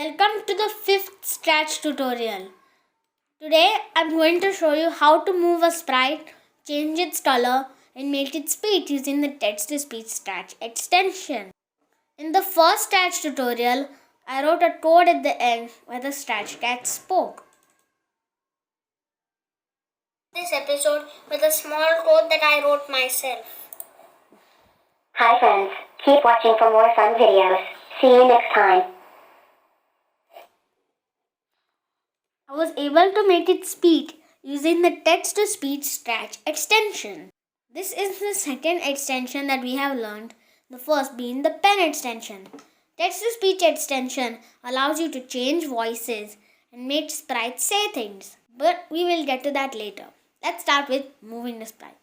Welcome to the 5th Scratch tutorial. Today I'm going to show you how to move a sprite, change its color and make it speak using the text-to-speech Scratch extension. In the first Scratch tutorial, I wrote a code at the end where the Scratch cat spoke. This episode with a small code that I wrote myself. Hi friends, keep watching for more fun videos. See you next time. I was able to make it speak using the text-to-speech Scratch extension. This is the second extension that we have learned, the first being the pen extension. Text-to-speech extension allows you to change voices and make sprites say things, but we will get to that later. Let's start with moving the sprite.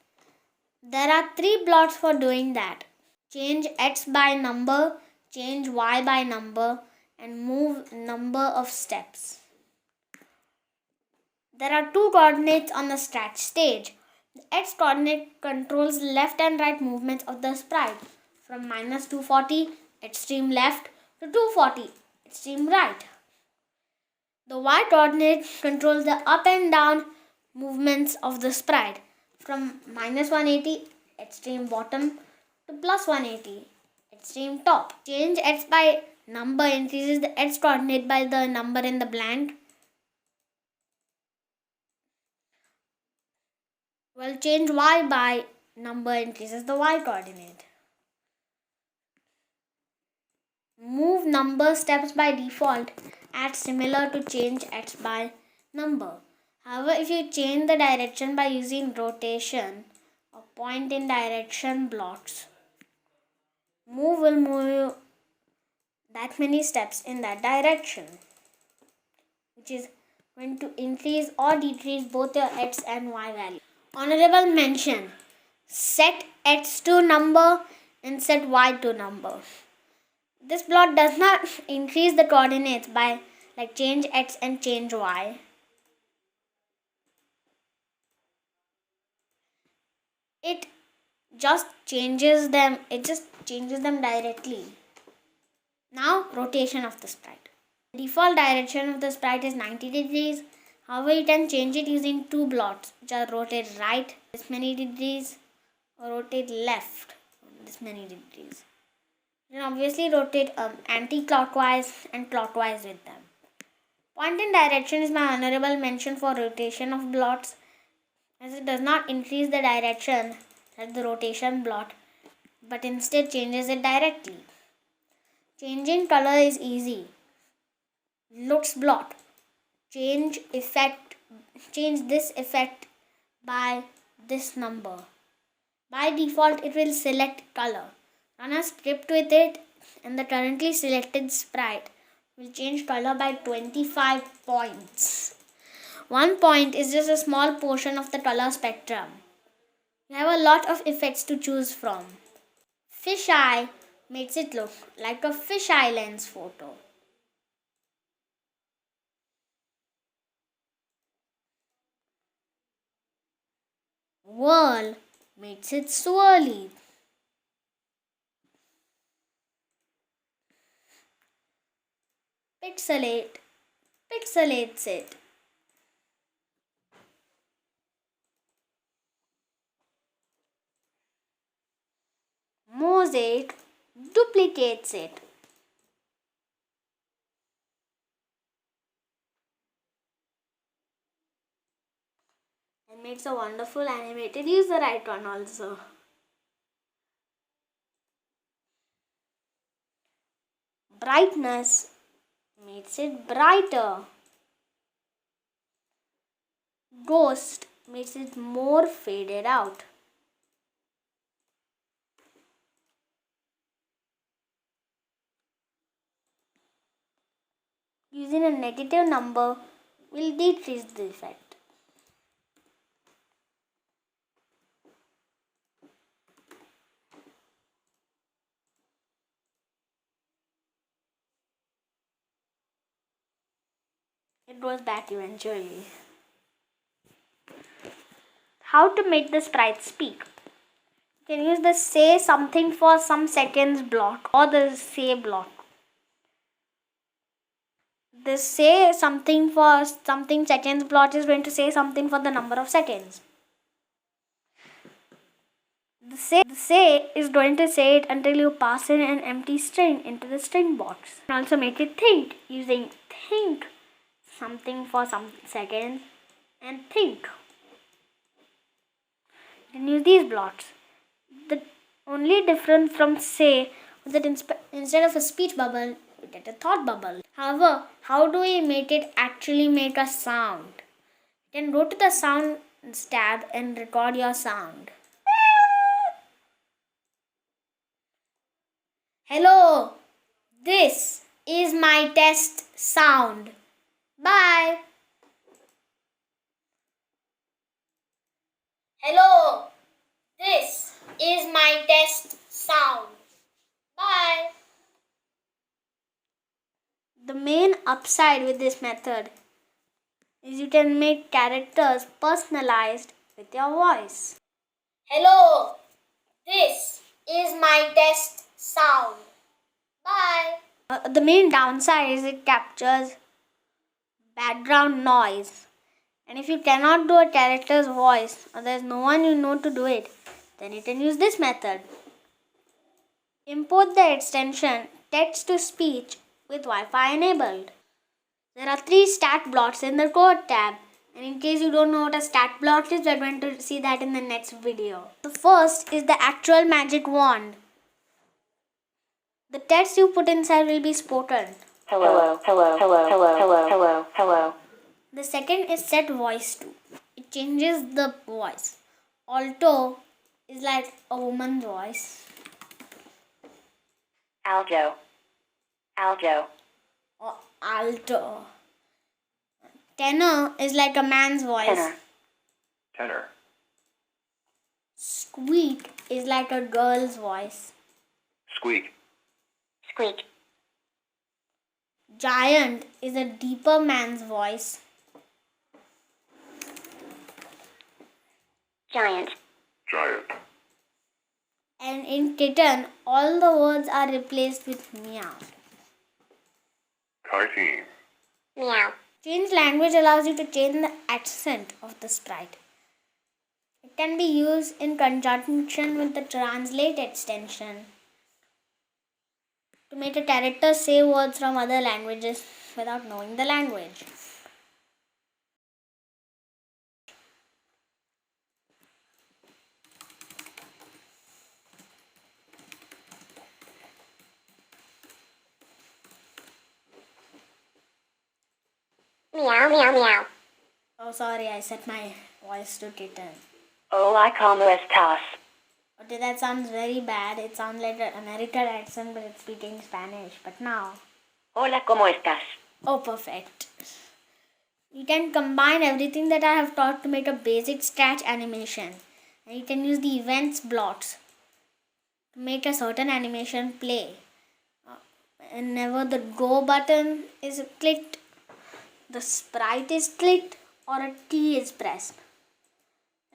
There are 3 blocks for doing that. Change X by number, change Y by number, and move number of steps. There are 2 coordinates on the Scratch stage. The X coordinate controls left and right movements of the sprite from -240 extreme left to 240 extreme right. The Y coordinate controls the up and down movements of the sprite from -180 extreme bottom to +180 extreme top. Change X by number increases the X coordinate by the number in the blank. Well, change Y by number increases the Y coordinate. Move number steps by default acts similar to change X by number. However, if you change the direction by using rotation or point in direction blocks, move will move you that many steps in that direction, which is going to increase or decrease both your X and Y value. Honorable mention: set X to number and set Y to number. This block does not increase the coordinates by like change X and change Y. It just changes them. It just changes them directly. Now, rotation of the sprite. The default direction of the sprite is 90 degrees. However, you can change it using 2 blocks, which are rotate right this many degrees or rotate left this many degrees. You can obviously rotate anti-clockwise and clockwise with them. Point in direction is my honorable mention for rotation of blocks, as it does not increase the direction like the rotation block, but instead changes it directly. Changing color is easy. Looks block. Change this effect by this number. By default, it will select color. Run a script with it and the currently selected sprite will change color by 25 points. 1 point is just a small portion of the color spectrum. You have a lot of effects to choose from. Fisheye makes it look like a fisheye lens photo. Whirl makes it swirly. Pixelates it. Mosaic duplicates it. And makes a wonderful animated user icon also. Brightness makes it brighter. Ghost makes it more faded out. Using a negative number will decrease the effect. It goes back eventually. How to make the sprite speak? You can use the say something for some seconds block or the say block. This say something for something seconds plot is going to say something for the number of seconds. The say is going to say it until you pass in an empty string into the string box. You can also make it think using think something for some seconds and think. You can use these blocks. The only difference from say is that instead of a speech bubble, you get a thought bubble. However, how do we make it actually make a sound? You can go to the sound tab and record your sound. Hello, this is my test sound. Bye. Hello, this is my test sound. Bye. The main upside with this method is you can make characters personalized with your voice. Hello, this is my test sound. Bye. The main downside is it captures background noise. And if you cannot do a character's voice or there's no one you know to do it, then you can use this method. Import the extension text to speech with Wi-Fi enabled. There are 3 stat blocks in the code tab, and in case you don't know what a stat block is, we're going to see that in the next video. The first is the actual magic wand. The text you put inside will be spoken. Hello, hello, hello, hello, hello, hello, hello. The second is set voice to. It changes the voice. Alto is like a woman's voice. Alto, alto, Or alto. Tenor is like a man's voice. tenor, Tenor. Squeak is like a girl's voice. Squeak. squeak, Giant is a deeper man's voice. giant, Giant. And in kitten, all the words are replaced with meow. Kite. meow, Change language allows you to change the accent of the sprite. It can be used in conjunction with the translate extension to make a character say words from other languages without knowing the language. meow, meow, meow. Oh, sorry, I set my voice to kitten. Hola, ¿cómo estás? Okay, that sounds very bad. It sounds like an American accent, but it's speaking Spanish. But now, Hola, ¿cómo estás? oh, perfect. You can combine everything that I have taught to make a basic scratch animation. And you can use the events blocks to make a certain animation play. Whenever the go button is clicked, the sprite is clicked, or a T is pressed.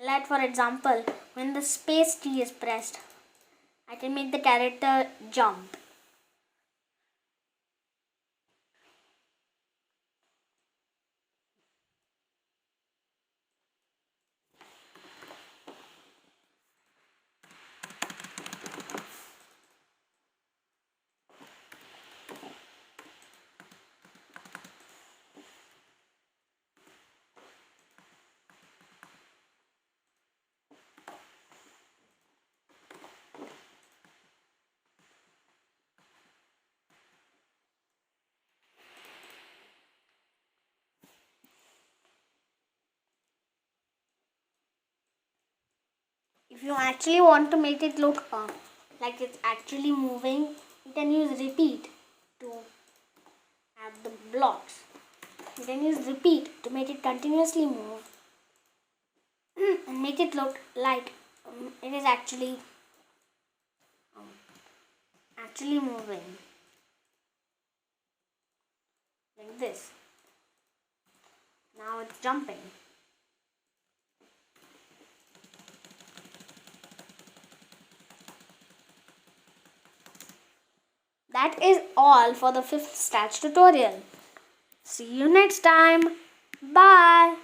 Like for example, when the space T is pressed, I can make the character jump. If you actually want to make it look like it's actually moving, you can use repeat to add the blocks. You can use repeat to make it continuously move and make it look like it is actually moving like this. Now it's jumping. That is all for the 5th stats tutorial. See you next time. Bye.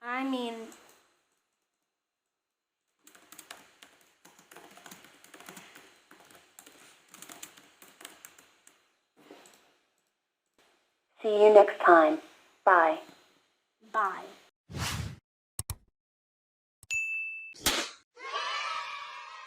I mean, See you next time. Bye. bye.